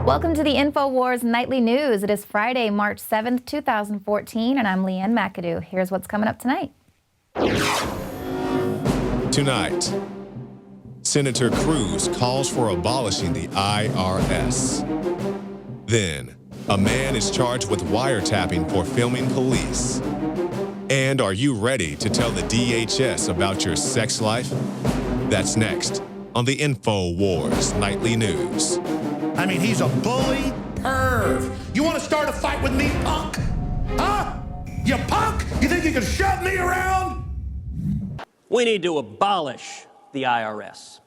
Welcome to the INFOWARS Nightly News. It is Friday, March 7th, 2014, and I'm Leanne McAdoo. Here's what's coming up tonight. Tonight, Senator Cruz calls for abolishing the IRS. Then, a man is charged with wiretapping for filming police. And are you ready to tell the DHS about your sex life? That's next on the INFOWARS Nightly News. I mean, he's a bully perv. You want to start a fight with me, punk? Huh? You punk? You think you can shove me around? We need to abolish the IRS.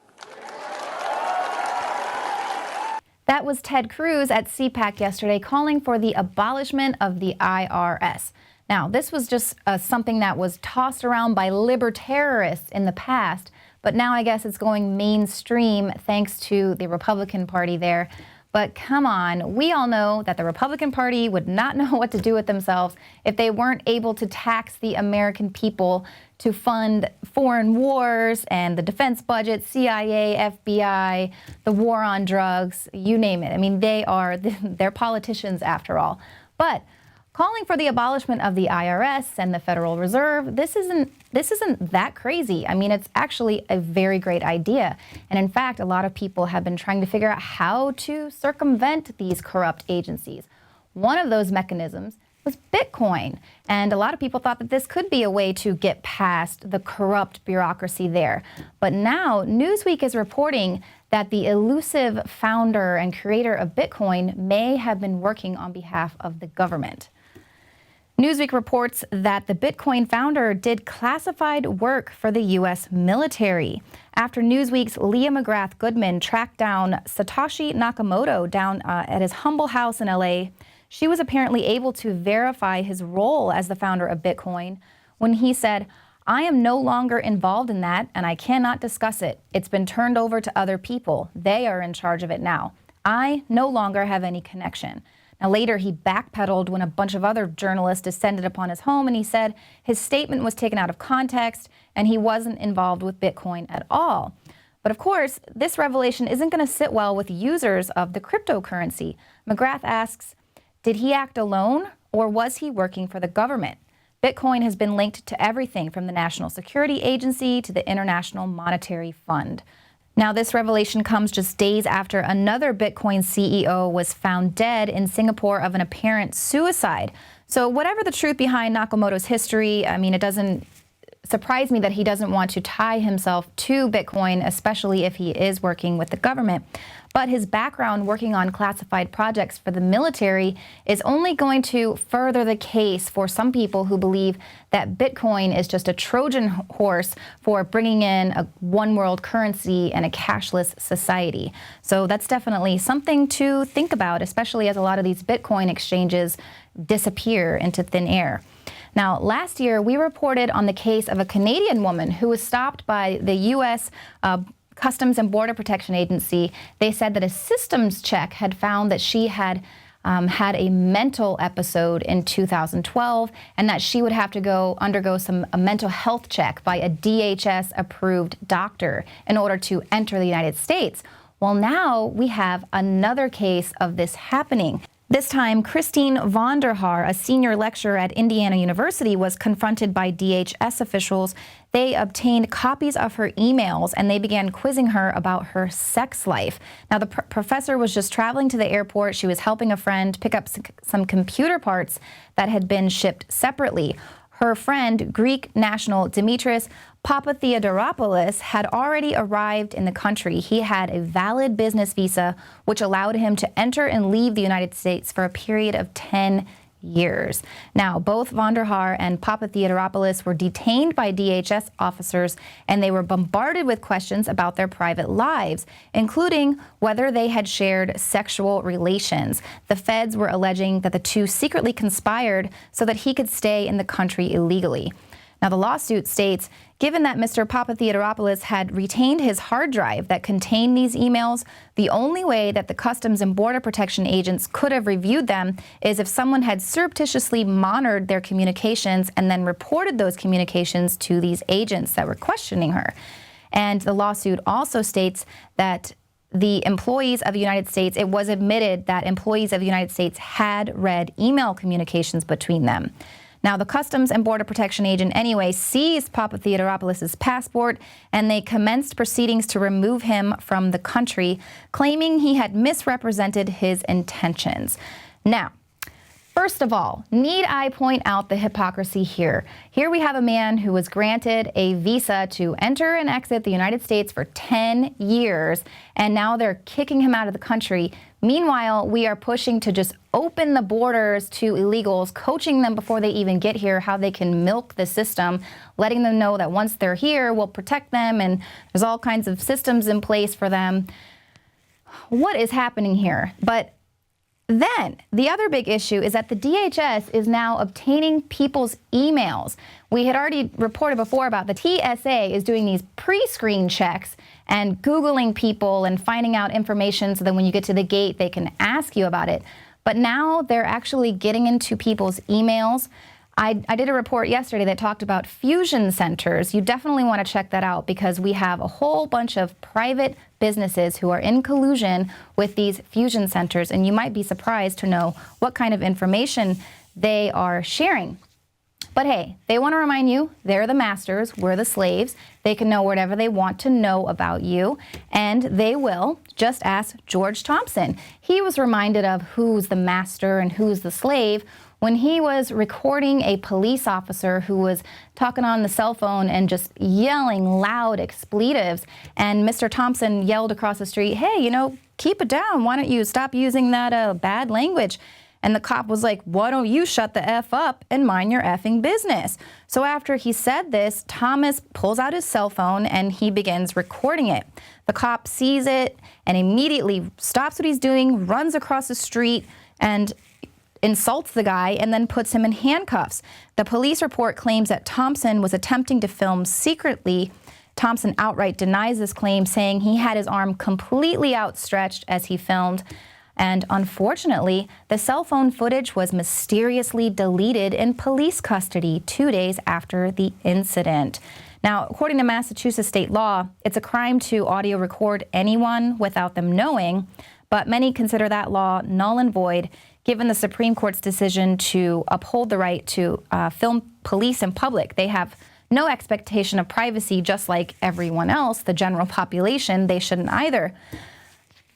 That was Ted Cruz at CPAC yesterday calling for the abolishment of the IRS. Now, this was just something that was tossed around by libertarians in the past, but now I guess it's going mainstream thanks to the Republican Party there. But come on, we all know that the Republican Party would not know what to do with themselves if they weren't able to tax the American people to fund foreign wars and the defense budget, CIA, FBI, the war on drugs, you name it. I mean, they're politicians after all. But calling for the abolishment of the IRS and the Federal Reserve, this isn't that crazy. I mean, it's actually a very great idea. And in fact, a lot of people have been trying to figure out how to circumvent these corrupt agencies. One of those mechanisms was Bitcoin. And a lot of people thought that this could be a way to get past the corrupt bureaucracy there. But now Newsweek is reporting that the elusive founder and creator of Bitcoin may have been working on behalf of the government. Newsweek reports that the Bitcoin founder did classified work for the U.S. military. After Newsweek's Leah McGrath Goodman tracked down Satoshi Nakamoto down at his humble house in L.A., she was apparently able to verify his role as the founder of Bitcoin when he said, "I am no longer involved in that, and I cannot discuss it. It's been turned over to other people. They are in charge of it now. I no longer have any connection." Now, later, he backpedaled when a bunch of other journalists descended upon his home, and he said his statement was taken out of context and he wasn't involved with Bitcoin at all. But of course, this revelation isn't going to sit well with users of the cryptocurrency. McGrath asks, did he act alone or was he working for the government? Bitcoin has been linked to everything from the National Security Agency to the International Monetary Fund. Now, this revelation comes just days after another Bitcoin CEO was found dead in Singapore of an apparent suicide. So whatever the truth behind Nakamoto's history, I mean, it doesn't surprise me that he doesn't want to tie himself to Bitcoin, especially if he is working with the government. But his background working on classified projects for the military is only going to further the case for some people who believe that Bitcoin is just a Trojan horse for bringing in a one world currency and a cashless society. So that's definitely something to think about, especially as a lot of these Bitcoin exchanges disappear into thin air. Now, last year, we reported on the case of a Canadian woman who was stopped by the U.S. Customs and Border Protection Agency. They said that a systems check had found that she had had a mental episode in 2012 and that she would have to undergo a mental health check by a DHS-approved doctor in order to enter the United States. Well, now we have another case of this happening. This time, Christine von der Haar, a senior lecturer at Indiana University, was confronted by DHS officials. They obtained copies of her emails and they began quizzing her about her sex life. Now, the professor was just traveling to the airport. She was helping a friend pick up some computer parts that had been shipped separately. Her friend, Greek national Dimitris Papatheodoropoulos, had already arrived in the country. He had a valid business visa, which allowed him to enter and leave the United States for a period of 10 years. Now, both von der Haar and Papatheodoropoulos were detained by DHS officers, and they were bombarded with questions about their private lives, including whether they had shared sexual relations. The feds were alleging that the two secretly conspired so that he could stay in the country illegally. Now, the lawsuit states, given that Mr. Papatheodoropoulos had retained his hard drive that contained these emails, the only way that the Customs and Border Protection agents could have reviewed them is if someone had surreptitiously monitored their communications and then reported those communications to these agents that were questioning her. And the lawsuit also states that the employees of the United States, it was admitted that employees of the United States had read email communications between them. Now, the Customs and Border Protection agent anyway seized Papa Theodoropoulos' passport, and they commenced proceedings to remove him from the country, claiming he had misrepresented his intentions. Now, first of all, need I point out the hypocrisy here? Here we have a man who was granted a visa to enter and exit the United States for 10 years, and now they're kicking him out of the country. Meanwhile, we are pushing to just open the borders to illegals, coaching them before they even get here how they can milk the system, letting them know that once they're here, we'll protect them, and there's all kinds of systems in place for them. What is happening here? But then the other big issue is that the DHS is now obtaining people's emails. We had already reported before about the TSA is doing these pre-screen checks and Googling people and finding out information so that when you get to the gate, they can ask you about it. But now they're actually getting into people's emails. I did a report yesterday that talked about fusion centers. You definitely want to check that out because we have a whole bunch of private businesses who are in collusion with these fusion centers, and you might be surprised to know what kind of information they are sharing. But hey, they want to remind you they're the masters, we're the slaves. They can know whatever they want to know about you, and they will. Just ask George Thompson. He was reminded of who's the master and who's the slave when he was recording a police officer who was talking on the cell phone and just yelling loud expletives. And Mr. Thompson yelled across the street, hey, you know, keep it down. Why don't you stop using that bad language? And the cop was like, why don't you shut the F up and mind your effing business? So after he said this, Thomas pulls out his cell phone and he begins recording it. The cop sees it and immediately stops what he's doing, runs across the street, and insults the guy and then puts him in handcuffs. The police report claims that Thompson was attempting to film secretly. Thompson outright denies this claim, saying he had his arm completely outstretched as he filmed. And unfortunately, the cell phone footage was mysteriously deleted in police custody 2 days after the incident. Now, according to Massachusetts state law, it's a crime to audio record anyone without them knowing, but many consider that law null and void, given the Supreme Court's decision to uphold the right to film police in public. They have no expectation of privacy, just like everyone else, the general population. They shouldn't either.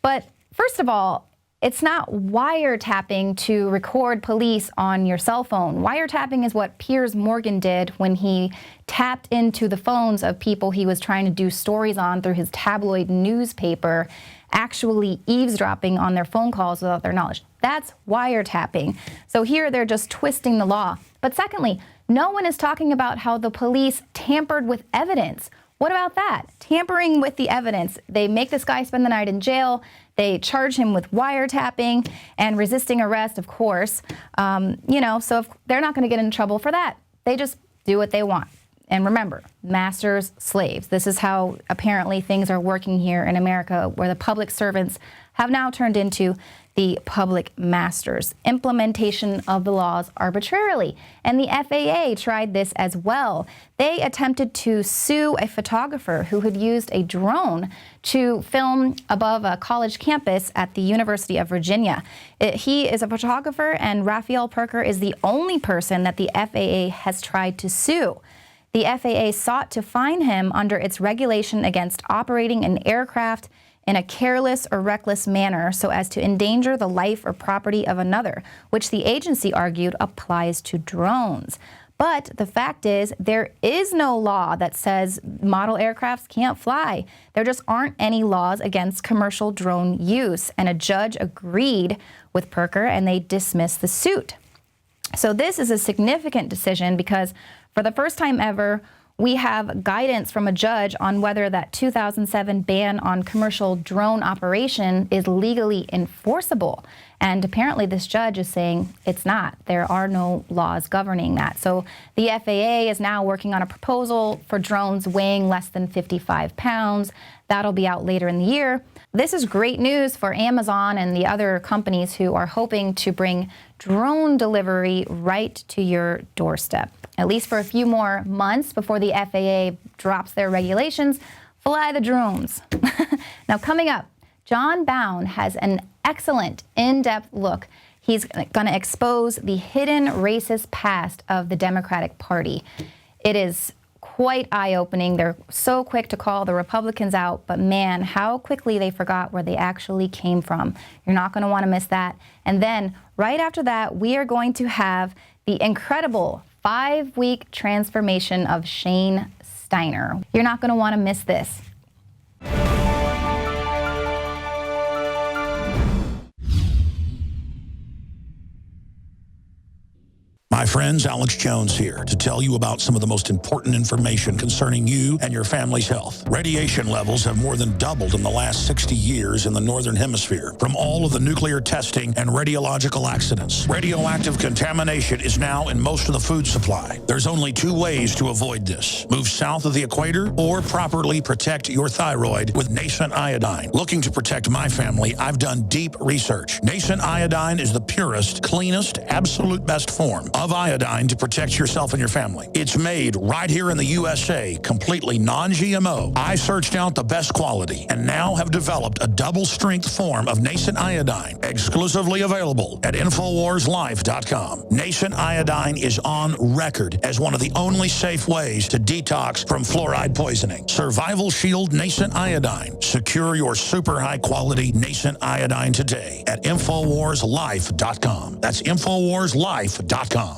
But first of all, it's not wiretapping to record police on your cell phone. Wiretapping is what Piers Morgan did when he tapped into the phones of people he was trying to do stories on through his tabloid newspaper, actually eavesdropping on their phone calls without their knowledge. That's wiretapping. So here they're just twisting the law. But secondly, no one is talking about how the police tampered with evidence. What about that? Tampering with the evidence. They make this guy spend the night in jail. They charge him with wiretapping and resisting arrest, of course. So if they're not going to get in trouble for that. They just do what they want. And remember, masters, slaves. This is how apparently things are working here in America, where the public servants have now turned into the public masters. Implementation of the laws arbitrarily. And the FAA tried this as well. They attempted to sue a photographer who had used a drone to film above a college campus at the University of Virginia. He is a photographer, and Raphael Perker is the only person that the FAA has tried to sue. The FAA sought to fine him under its regulation against operating an aircraft in a careless or reckless manner so as to endanger the life or property of another, which the agency argued applies to drones. But the fact is, there is no law that says model aircrafts can't fly. There just aren't any laws against commercial drone use, and a judge agreed with Perker and they dismissed the suit. So this is a significant decision because for the first time ever, we have guidance from a judge on whether that 2007 ban on commercial drone operation is legally enforceable. And apparently this judge is saying it's not. There are no laws governing that. So the FAA is now working on a proposal for drones weighing less than 55 pounds. That'll be out later in the year. This is great news for Amazon and the other companies who are hoping to bring drone delivery right to your doorstep. At least for a few more months before the FAA drops their regulations, fly the drones. Now coming up, John Bound has an excellent in-depth look. He's going to expose the hidden racist past of the Democratic Party. It is quite eye-opening. They're so quick to call the Republicans out, but man, how quickly they forgot where they actually came from. You're not going to want to miss that. And then right after that, we are going to have the incredible 5-week transformation of Shane Steiner. You're not going to want to miss this. My friends, Alex Jones here to tell you about some of the most important information concerning you and your family's health. Radiation levels have more than doubled in the last 60 years in the Northern Hemisphere from all of the nuclear testing and radiological accidents. Radioactive contamination is now in most of the food supply. There's only 2 ways to avoid this. Move south of the equator or properly protect your thyroid with nascent iodine. Looking to protect my family, I've done deep research. Nascent iodine is the purest, cleanest, absolute best form of iodine to protect yourself and your family. It's made right here in the USA, completely non-GMO. I searched out the best quality and now have developed a double-strength form of nascent iodine, exclusively available at INFOWARSLife.com. Nascent iodine is on record as one of the only safe ways to detox from fluoride poisoning. Survival Shield Nascent Iodine. Secure your super high-quality nascent iodine today at INFOWARSLife.com. That's INFOWARSLife.com.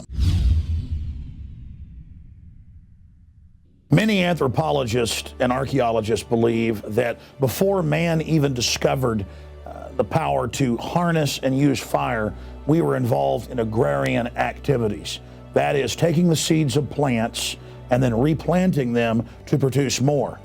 Many anthropologists and archaeologists believe that before man even discovered the power to harness and use fire, we were involved in agrarian activities. That is, taking the seeds of plants and then replanting them to produce more.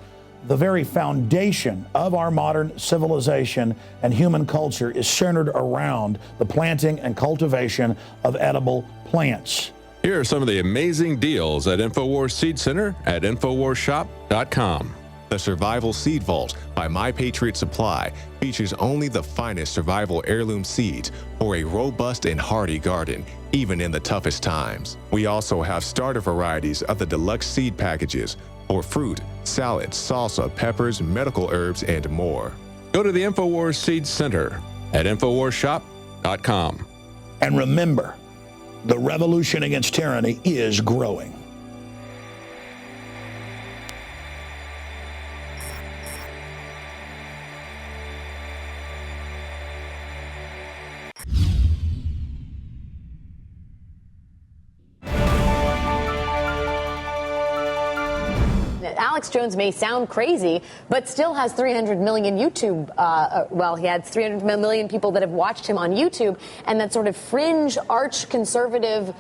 The very foundation of our modern civilization and human culture is centered around the planting and cultivation of edible plants. Here are some of the amazing deals at InfoWars Seed Center at InfoWarsShop.com. The Survival Seed Vault by My Patriot Supply features only the finest survival heirloom seeds for a robust and hardy garden, even in the toughest times. We also have starter varieties of the deluxe seed packages for fruit, salad, salsa, peppers, medical herbs, and more. Go to the InfoWars Seed Center at InfoWarsShop.com. And remember, the revolution against tyranny is growing. Alex Jones may sound crazy, but still has 300 million YouTube. He had 300 million people that have watched him on YouTube, and that sort of fringe, arch-conservative,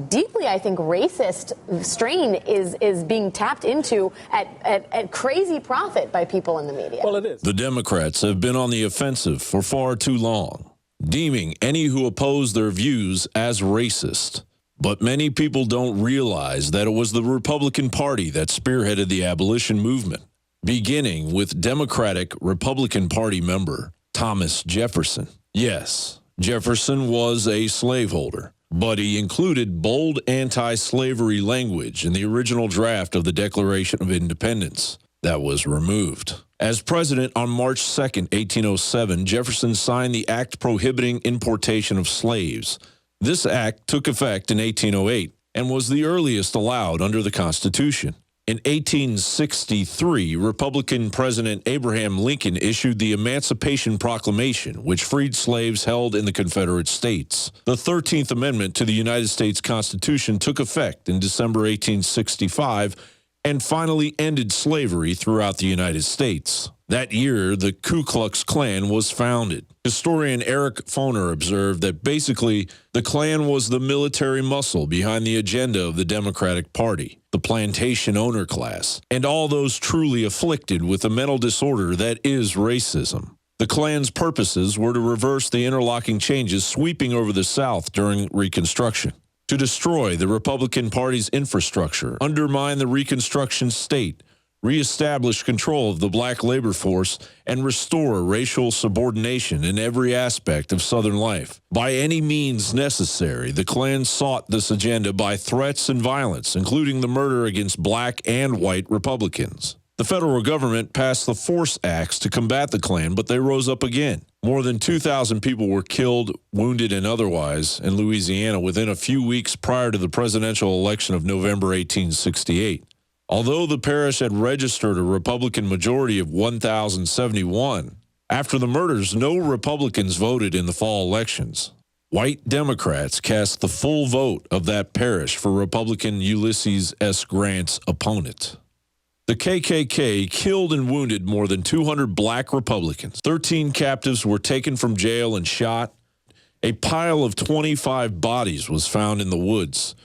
deeply, I think, racist strain is being tapped into at crazy profit by people in the media. Well, it is. The Democrats have been on the offensive for far too long, deeming any who oppose their views as racist. But many people don't realize that it was the Republican Party that spearheaded the abolition movement, beginning with Democratic Republican Party member Thomas Jefferson. Yes, Jefferson was a slaveholder, but he included bold anti-slavery language in the original draft of the Declaration of Independence that was removed. As president on March 2, 1807, Jefferson signed the act prohibiting importation of slaves. This act took effect in 1808 and was the earliest allowed under the Constitution. In 1863, Republican President Abraham Lincoln issued the Emancipation Proclamation, which freed slaves held in the Confederate States. The 13th Amendment to the United States Constitution took effect in December 1865 and finally ended slavery throughout the United States. That year, the Ku Klux Klan was founded. Historian Eric Foner observed that basically the Klan was the military muscle behind the agenda of the Democratic Party, the plantation owner class, and all those truly afflicted with the mental disorder that is racism. The Klan's purposes were to reverse the interlocking changes sweeping over the South during Reconstruction, to destroy the Republican Party's infrastructure, undermine the Reconstruction state, reestablish control of the black labor force, and restore racial subordination in every aspect of Southern life. By any means necessary, the Klan sought this agenda by threats and violence, including the murder against black and white Republicans. The federal government passed the Force Acts to combat the Klan, but they rose up again. More than 2,000 people were killed, wounded, and otherwise in Louisiana within a few weeks prior to the presidential election of November 1868. Although the parish had registered a Republican majority of 1,071, after the murders, no Republicans voted in the fall elections. White Democrats cast the full vote of that parish for Republican Ulysses S. Grant's opponent. The KKK killed and wounded more than 200 black Republicans. 13 captives were taken from jail and shot. A pile of 25 bodies was found in the woods.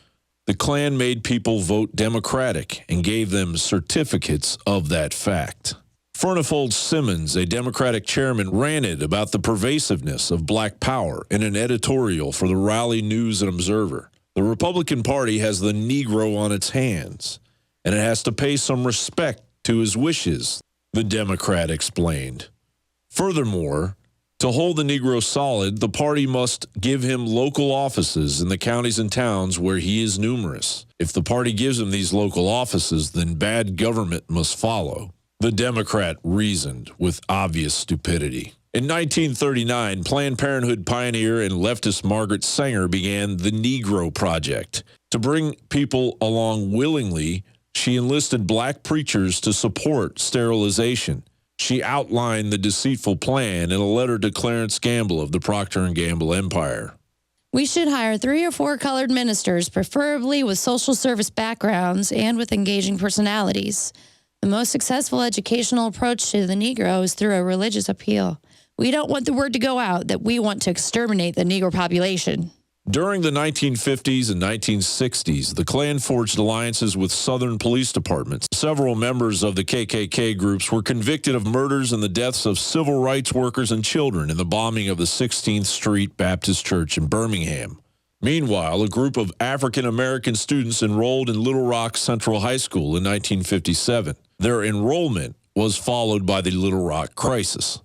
The Klan made people vote Democratic and gave them certificates of that fact. Furnifold Simmons, a Democratic chairman, ranted about the pervasiveness of black power in an editorial for the Raleigh News and Observer. The Republican Party has the Negro on its hands, and it has to pay some respect to his wishes, the Democrat explained. Furthermore, to hold the Negro solid, the party must give him local offices in the counties and towns where he is numerous. If the party gives him these local offices, then bad government must follow. The Democrat reasoned with obvious stupidity. In 1939, Planned Parenthood pioneer and leftist Margaret Sanger began the Negro Project. To bring people along willingly, she enlisted black preachers to support sterilization. She outlined the deceitful plan in a letter to Clarence Gamble of the Procter & Gamble empire. We should hire 3 or 4 colored ministers, preferably with social service backgrounds and with engaging personalities. The most successful educational approach to the Negro is through a religious appeal. We don't want the word to go out that we want to exterminate the Negro population. During the 1950s and 1960s, the Klan forged alliances with Southern police departments. Several members of the KKK groups were convicted of murders and the deaths of civil rights workers and children in the bombing of the 16th Street Baptist Church in Birmingham. Meanwhile, a group of African-American students enrolled in Little Rock Central High School in 1957. Their enrollment was followed by the Little Rock Crisis,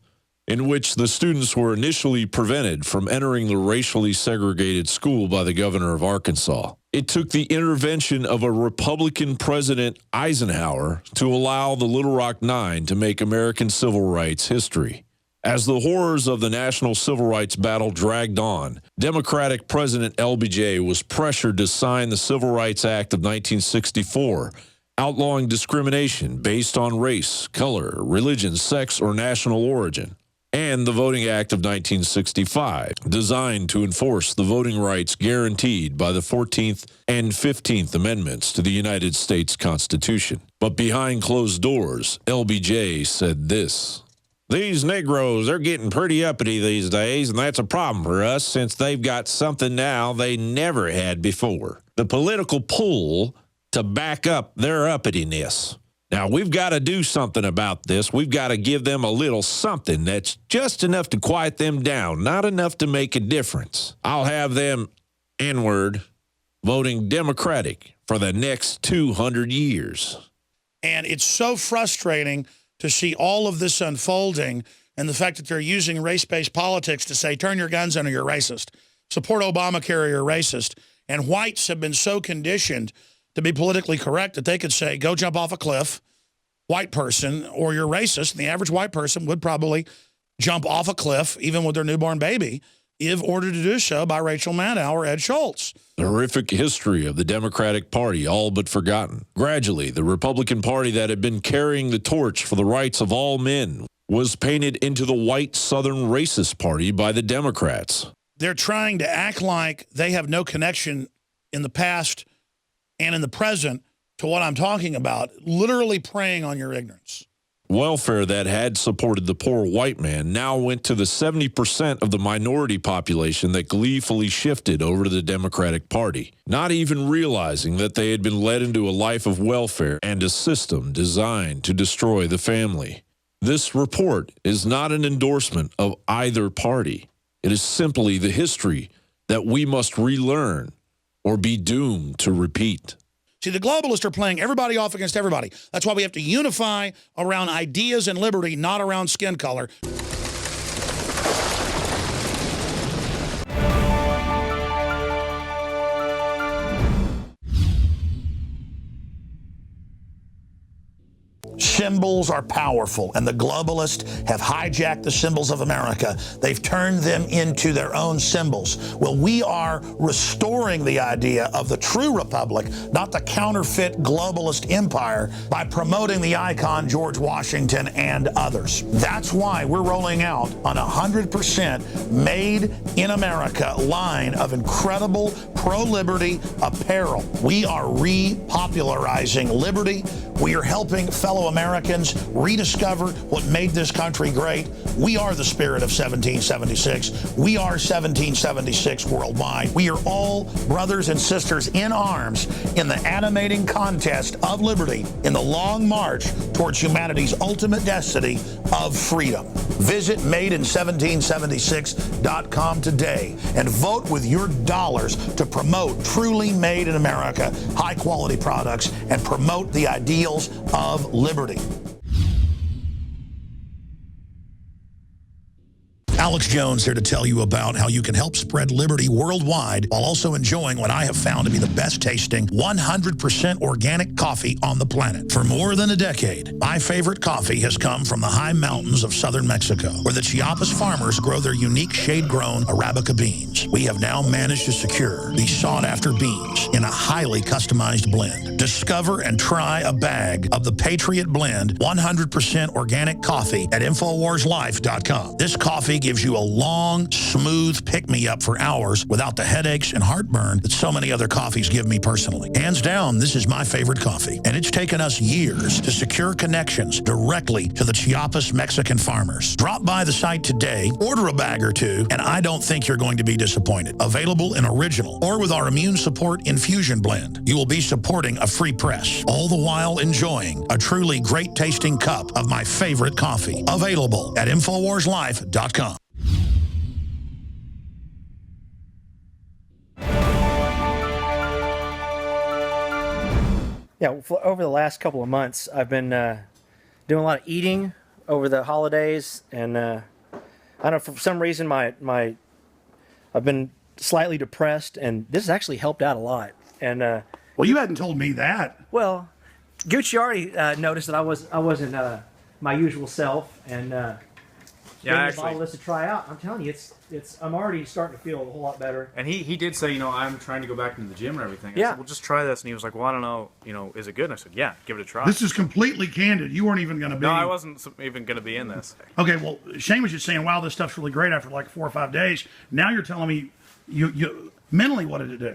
in which the students were initially prevented from entering the racially segregated school by the governor of Arkansas. It took the intervention of a Republican President Eisenhower to allow the Little Rock Nine to make American civil rights history. As the horrors of the national civil rights battle dragged on, Democratic President LBJ was pressured to sign the Civil Rights Act of 1964, outlawing discrimination based on race, color, religion, sex, or national origin, and the Voting Act of 1965, designed to enforce the voting rights guaranteed by the 14th and 15th Amendments to the United States Constitution. But behind closed doors, LBJ said this: "These Negroes, they're getting pretty uppity these days, and that's a problem for us since they've got something now they never had before, the political pull to back up their uppityness. Now, we've got to do something about this. We've got to give them a little something that's just enough to quiet them down, not enough to make a difference. I'll have them, N-word, voting Democratic for the next 200 years. And it's so frustrating to see all of this unfolding and the fact that they're using race-based politics to say, turn your guns in or you're racist. Support Obamacare or you're racist. And whites have been so conditioned to be politically correct that they could say, go jump off a cliff, white person, or you're racist. And the average white person would probably jump off a cliff, even with their newborn baby, if ordered to do so by Rachel Maddow or Ed Schultz. The horrific history of the Democratic Party all but forgotten. Gradually, the Republican Party that had been carrying the torch for the rights of all men was painted into the white Southern racist party by the Democrats. They're trying to act like they have no connection in the past and in the present to what I'm talking about, literally preying on your ignorance. Welfare that had supported the poor white man now went to the 70% of the minority population that gleefully shifted over to the Democratic Party, not even realizing that they had been led into a life of welfare and a system designed to destroy the family. This report is not an endorsement of either party. It is simply the history that we must relearn or be doomed to repeat. See, the globalists are playing everybody off against everybody. That's why we have to unify around ideas and liberty, not around skin color. Symbols are powerful, and the globalists have hijacked the symbols of America. They've turned them into their own symbols. Well, we are restoring the idea of the true republic, not the counterfeit globalist empire, by promoting the icon George Washington and others. That's why we're rolling out an 100% made in America line of incredible pro-liberty apparel. We are repopularizing liberty. We are helping fellow Americans rediscover what made this country great. We are the spirit of 1776. We are 1776 worldwide. We are all brothers and sisters in arms in the animating contest of liberty in the long march towards humanity's ultimate destiny of freedom. Visit madein1776.com today and vote with your dollars to promote truly made in America, high-quality products, and promote the ideals of liberty. Alex Jones here to tell you about how you can help spread liberty worldwide while also enjoying what I have found to be the best tasting 100% organic coffee on the planet. For more than a decade, my favorite coffee has come from the high mountains of southern Mexico, where the Chiapas farmers grow their unique shade-grown Arabica beans. We have now managed to secure these sought-after beans in a highly customized blend. Discover and try a bag of the Patriot Blend 100% organic coffee at InfoWarsLife.com. This coffee gives you a long, smooth pick-me-up for hours without the headaches and heartburn that so many other coffees give me personally. Hands down, this is my favorite coffee, and it's taken us years to secure connections directly to the Chiapas Mexican farmers. Drop by the site today, order a bag or two, and I don't think you're going to be disappointed. Available in original or with our Immune Support Infusion Blend. You will be supporting a free press, all the while enjoying a truly great-tasting cup of my favorite coffee. Available at InfoWarsLife.com. Yeah, over the last couple of months, I've been doing a lot of eating over the holidays, and I don't know, for some reason I've been slightly depressed, and this has actually helped out a lot. And well, you hadn't told me that. Well, Gucci already noticed that I wasn't my usual self, and yeah, actually, bottle this to try out. I'm telling you, I'm already starting to feel a whole lot better. And he did say, I'm trying to go back into the gym and everything. I Yeah. said, well, just try this. And he was like, well, I don't know, is it good? And I said, yeah, give it a try. This is completely candid. You weren't even going to be. No, I wasn't even going to be in this. Okay, well, Shane was just saying, wow, this stuff's really great after like 4 or 5 days. Now you're telling me you mentally, what did it do?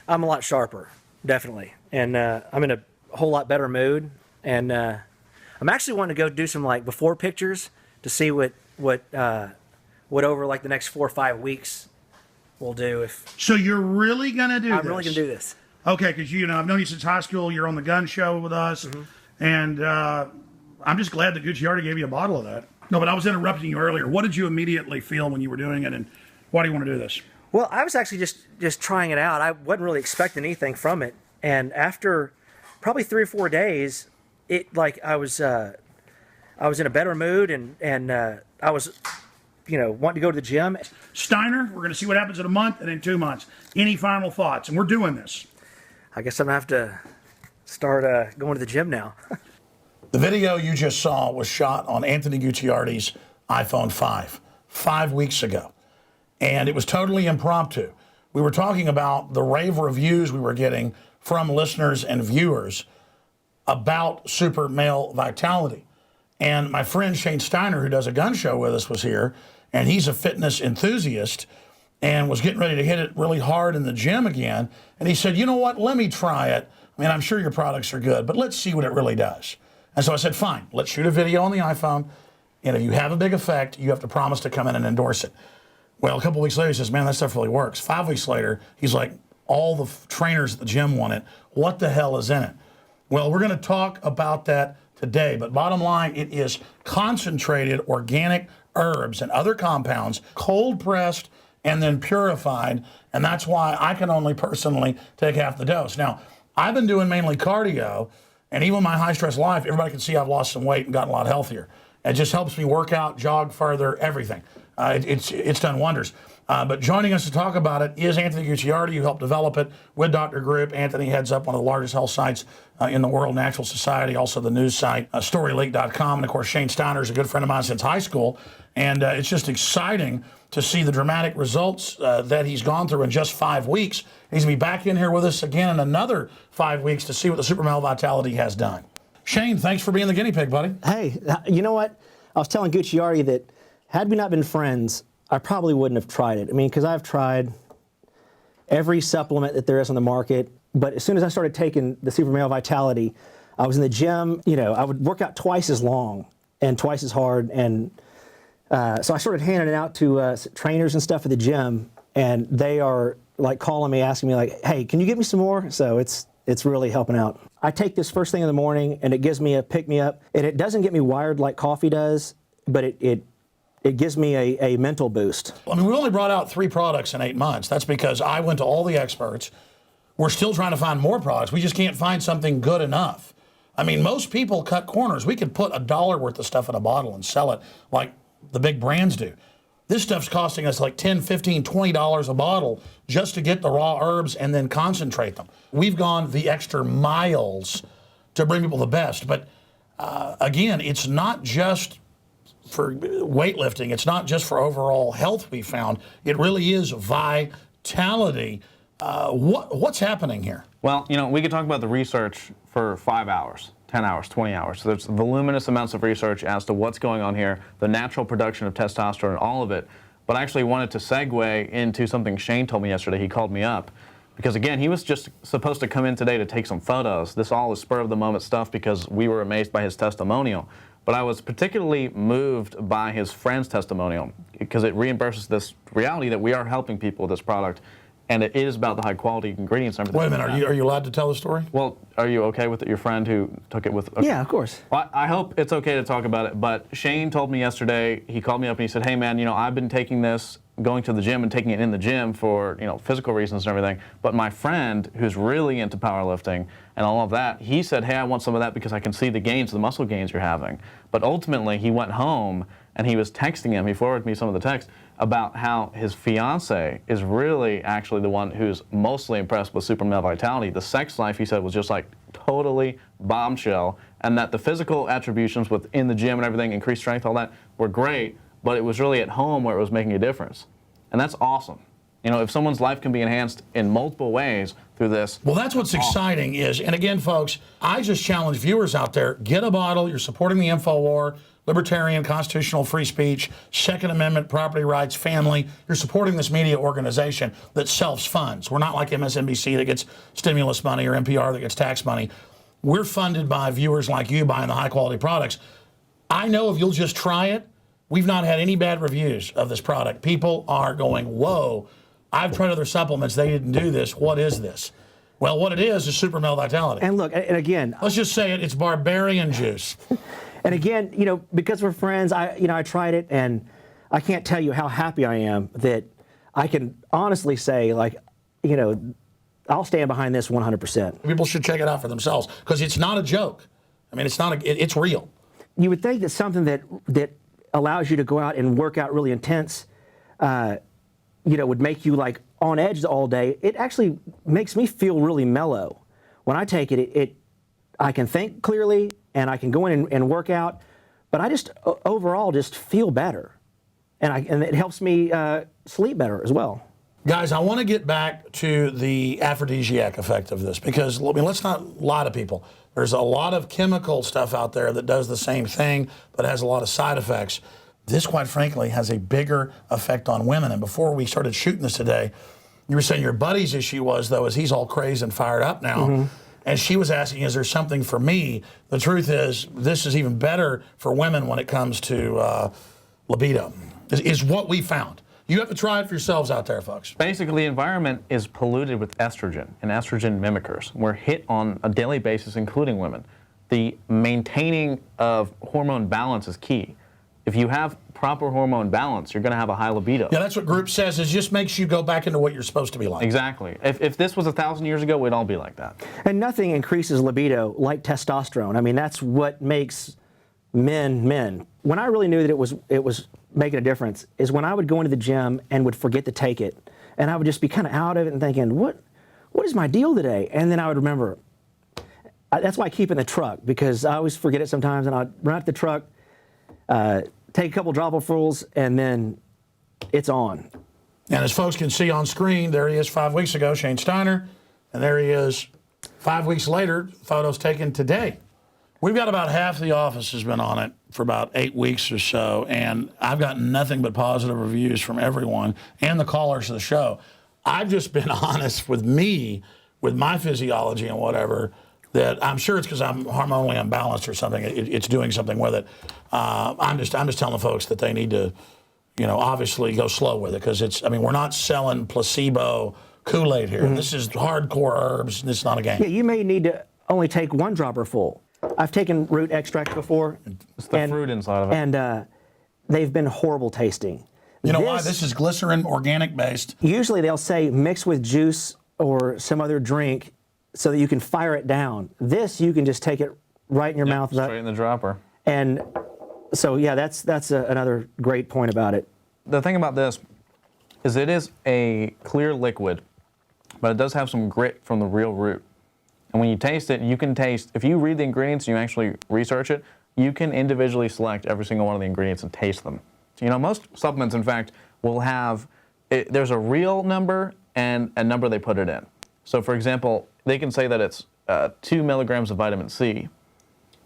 I'm a lot sharper, definitely. And I'm in a whole lot better mood. And I'm actually wanting to go do some like before pictures to see what over like the next 4 or 5 weeks we'll do. So you're really going to do this? I'm really going to do this. Okay, because I've known you since high school. You're on the gun show with us. Mm-hmm. And I'm just glad that Gucci already gave you a bottle of that. No, but I was interrupting you earlier. What did you immediately feel when you were doing it, and why do you want to do this? Well, I was actually just trying it out. I wasn't really expecting anything from it. And after probably 3 or 4 days, I was in a better mood, and I was, wanting to go to the gym. Steiner, we're going to see what happens in a month and in 2 months. Any final thoughts? And we're doing this. I guess I'm going to have to start going to the gym now. The video you just saw was shot on Anthony Gucciardi's iPhone 5 weeks ago. And it was totally impromptu. We were talking about the rave reviews we were getting from listeners and viewers about super male vitality. And my friend Shane Steiner, who does a gun show with us, was here, and he's a fitness enthusiast and was getting ready to hit it really hard in the gym again. And he said, you know what, let me try it. I mean, I'm sure your products are good, but let's see what it really does. And so I said, fine, let's shoot a video on the iPhone, and if you have a big effect, you have to promise to come in and endorse it. Well, a couple weeks later, he says, man, that stuff really works. 5 weeks later, he's like, all the trainers at the gym want it. What the hell is in it? Well, we're going to talk about that today, but bottom line, it is concentrated organic herbs and other compounds, cold pressed and then purified, and that's why I can only personally take half the dose. Now, I've been doing mainly cardio, and even my high-stress life, everybody can see I've lost some weight and gotten a lot healthier. It just helps me work out, jog further, everything. It's done wonders. But joining us to talk about it is Anthony Gucciardi, who helped develop it with Dr. Group. Anthony heads up one of the largest health sites in the world, Natural Society, also the news site, StoryLeak.com. And, of course, Shane Steiner is a good friend of mine since high school. And it's just exciting to see the dramatic results that he's gone through in just 5 weeks. He's going to be back in here with us again in another 5 weeks to see what the Super Male Vitality has done. Shane, thanks for being the guinea pig, buddy. Hey, you know what? I was telling Gucciardi that had we not been friends, I probably wouldn't have tried it. I mean, because I've tried every supplement that there is on the market, but as soon as I started taking the Super Male Vitality, I was in the gym, you know, I would work out twice as long and twice as hard, and so I started handing it out to trainers and stuff at the gym, and they are like calling me, asking me like, hey, can you get me some more? So it's really helping out. I take this first thing in the morning, and it gives me a pick-me-up, and it doesn't get me wired like coffee does, but it gives me a mental boost. I mean, we only brought out 3 products in 8 months. That's because I went to all the experts. We're still trying to find more products. We just can't find something good enough. I mean, most people cut corners. We could put $1 worth of stuff in a bottle and sell it like the big brands do. This stuff's costing us like $10, $15, $20 a bottle just to get the raw herbs and then concentrate them. We've gone the extra miles to bring people the best. But again, it's not just for weightlifting. It's not just for overall health, we found. It really is vitality. What's happening here? Well, you know, we could talk about the research for 5 hours, 10 hours, 20 hours. So there's voluminous amounts of research as to what's going on here, the natural production of testosterone, all of it. But I actually wanted to segue into something Shane told me yesterday. He called me up because, again, he was just supposed to come in today to take some photos. This all is spur-of-the-moment stuff because we were amazed by his testimonial. But I was particularly moved by his friend's testimonial because it reimburses this reality that we are helping people with this product, and it is about the high-quality ingredients and everything. Wait a minute, are you allowed to tell the story? Well, are you okay with it, your friend who took it with? Okay. Yeah, of course. Well, I hope it's okay to talk about it, but Shane told me yesterday, he called me up and he said, hey man, you know, I've been taking this, going to the gym and taking it in the gym for, you know, physical reasons and everything, but my friend who's really into powerlifting and all of that, he said, hey, I want some of that because I can see the gains, the muscle gains you're having. But ultimately, he went home and he was texting him, he forwarded me some of the text about how his fiance is really actually the one who's mostly impressed with Super Male Vitality. The sex life, he said, was just like totally bombshell, and that the physical attributions within the gym and everything, increased strength, all that, were great, but it was really at home where it was making a difference. And that's awesome. You know, if someone's life can be enhanced in multiple ways through this. Well, that's what's exciting is, and again, folks, I just challenge viewers out there, get a bottle, you're supporting the InfoWar, libertarian, constitutional, free speech, Second Amendment, property rights, family. You're supporting this media organization that self-funds. We're not like MSNBC that gets stimulus money or NPR that gets tax money. We're funded by viewers like you buying the high-quality products. I know if you'll just try it, we've not had any bad reviews of this product. People are going, whoa, I've tried other supplements. They didn't do this. What is this? Well, what it is Super Male Vitality. And look, and again, let's just say it, it's barbarian juice. And again, you know, because we're friends, I tried it, and I can't tell you how happy I am that I can honestly say, like, you know, I'll stand behind this 100%. People should check it out for themselves because it's not a joke. I mean, it's not it's real. You would think that something that allows you to go out and work out really intense, you know, would make you like on edge all day. It actually makes me feel really mellow. When I take it, I can think clearly and I can go in and work out, but I just overall just feel better, and it helps me sleep better as well. Guys, I want to get back to the aphrodisiac effect of this because, I mean, let's not lie to people. There's a lot of chemical stuff out there that does the same thing but has a lot of side effects. This, quite frankly, has a bigger effect on women. And before we started shooting this today, you were saying your buddy's issue was, though, is he's all crazed and fired up now. Mm-hmm. And she was asking, is there something for me? The truth is, this is even better for women when it comes to libido, is what we found. You have to try it for yourselves out there, folks. Basically, the environment is polluted with estrogen and estrogen mimickers. We're hit on a daily basis, including women. The maintaining of hormone balance is key. If you have proper hormone balance, you're going to have a high libido. Yeah, that's what Group says. It just makes you go back into what you're supposed to be like. Exactly. If this was 1,000 years ago, we'd all be like that. And nothing increases libido like testosterone. I mean, that's what makes men. When I really knew that it was making a difference is when I would go into the gym and would forget to take it. And I would just be kind of out of it and thinking, what is my deal today? And then I would remember. That's why I keep it in the truck, because I always forget it sometimes, and I'd run out the truck, take a couple drop-off-fulls, and then it's on. And as folks can see on screen, there he is 5 weeks ago, Shane Steiner, and there he is 5 weeks later, photos taken today. We've got about half the office has been on it for about 8 weeks or so, and I've gotten nothing but positive reviews from everyone and the callers to the show. I've just been honest with me, with my physiology and whatever, that I'm sure it's because I'm hormonally unbalanced or something. It's doing something with it. I'm just telling the folks that they need to, obviously go slow with it, because we're not selling placebo Kool-Aid here. This is hardcore herbs. This is not a game. Yeah, you may need to only take one dropper full. I've taken root extract before. It's the fruit inside of it. And they've been horrible tasting. You know why? This is glycerin, organic based. Usually they'll say mix with juice or some other drink so that you can fire it down. This, you can just take it right in your mouth. Straight in the dropper. And so, yeah, that's another great point about it. The thing about this is it is a clear liquid, but it does have some grit from the real root. And when you taste it, you can taste, if you read the ingredients and you actually research it, you can individually select every single one of the ingredients and taste them. So, most supplements, in fact, will have, there's a real number and a number they put it in. So, for example, they can say that it's 2 milligrams of vitamin C.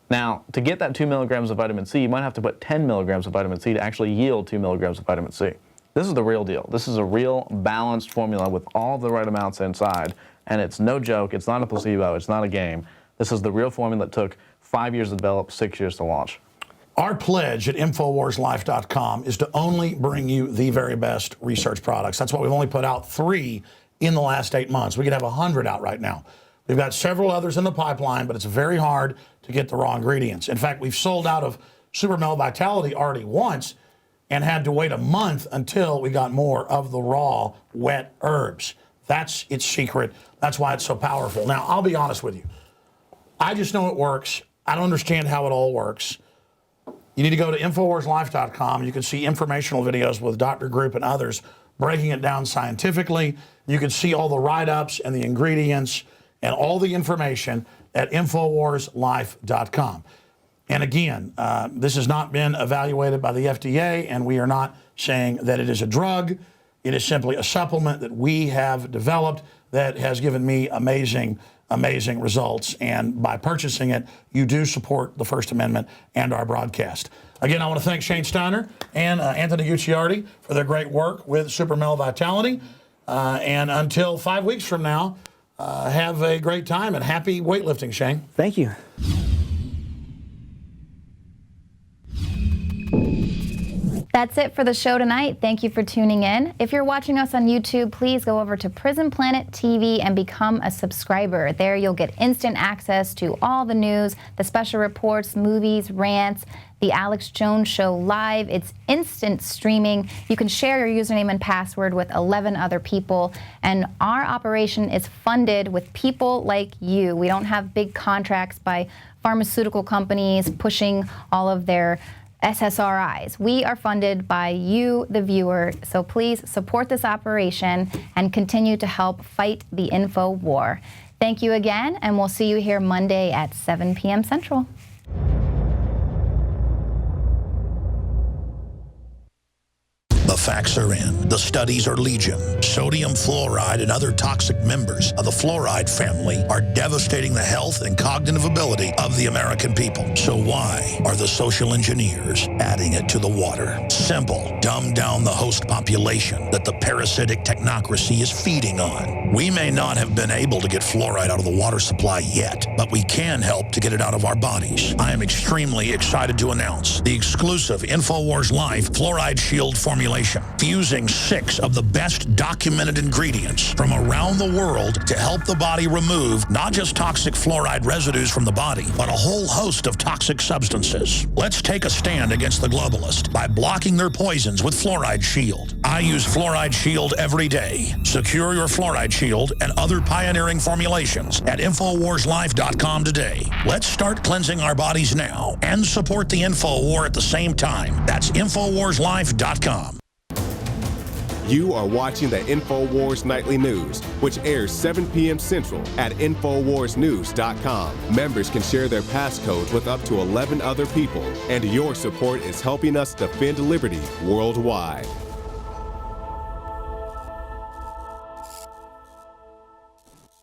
Now, to get that 2 milligrams of vitamin C, you might have to put 10 milligrams of vitamin C to actually yield 2 milligrams of vitamin C. This is the real deal. This is a real balanced formula with all the right amounts inside. And it's no joke. It's not a placebo. It's not a game. This is the real formula that took 5 years to develop, 6 years to launch. Our pledge at InfoWarsLife.com is to only bring you the very best research products. That's why we've only put out 3 in the last 8 months. We could have 100 out right now. We've got several others in the pipeline, but it's very hard to get the raw ingredients. In fact, we've sold out of Super Male Vitality already once and had to wait a month until we got more of the raw, wet herbs. That's its secret. That's why it's so powerful. Now, I'll be honest with you. I just know it works. I don't understand how it all works. You need to go to InfoWarsLife.com. You can see informational videos with Dr. Group and others breaking it down scientifically. You can see all the write-ups and the ingredients and all the information at InfoWarsLife.com. And again, this has not been evaluated by the FDA, and we are not saying that it is a drug. It is simply a supplement that we have developed that has given me amazing results. And by purchasing it, you do support the First Amendment and our broadcast. Again, I want to thank Shane Steiner and Anthony Gucciardi for their great work with Super Male Vitality. And until 5 weeks from now, have a great time and happy weightlifting, Shane. Thank you. That's it for the show tonight. Thank you for tuning in. If you're watching us on YouTube, please go over to Prison Planet TV and become a subscriber. There you'll get instant access to all the news, the special reports, movies, rants, the Alex Jones Show live. It's instant streaming. You can share your username and password with 11 other people. And our operation is funded with people like you. We don't have big contracts by pharmaceutical companies pushing all of their SSRIs. We are funded by you, the viewer, so please support this operation and continue to help fight the info war. Thank you again, and we'll see you here Monday at 7 p.m. Central. The facts are in. The studies are legion. Sodium fluoride and other toxic members of the fluoride family are devastating the health and cognitive ability of the American people. So why are the social engineers adding it to the water? Simple. Dumb down the host population that the parasitic technocracy is feeding on. We may not have been able to get fluoride out of the water supply yet, but we can help to get it out of our bodies. I am extremely excited to announce the exclusive InfoWars Life Fluoride Shield formulation formulation, fusing 6 of the best documented ingredients from around the world to help the body remove not just toxic fluoride residues from the body, but a whole host of toxic substances. Let's take a stand against the globalists by blocking their poisons with Fluoride Shield. I use Fluoride Shield every day. Secure your Fluoride Shield and other pioneering formulations at InfoWarsLife.com today. Let's start cleansing our bodies now and support the InfoWar at the same time. That's InfoWarsLife.com. You are watching the InfoWars Nightly News, which airs 7 p.m. Central at InfoWarsNews.com. Members can share their passcodes with up to 11 other people, and your support is helping us defend liberty worldwide.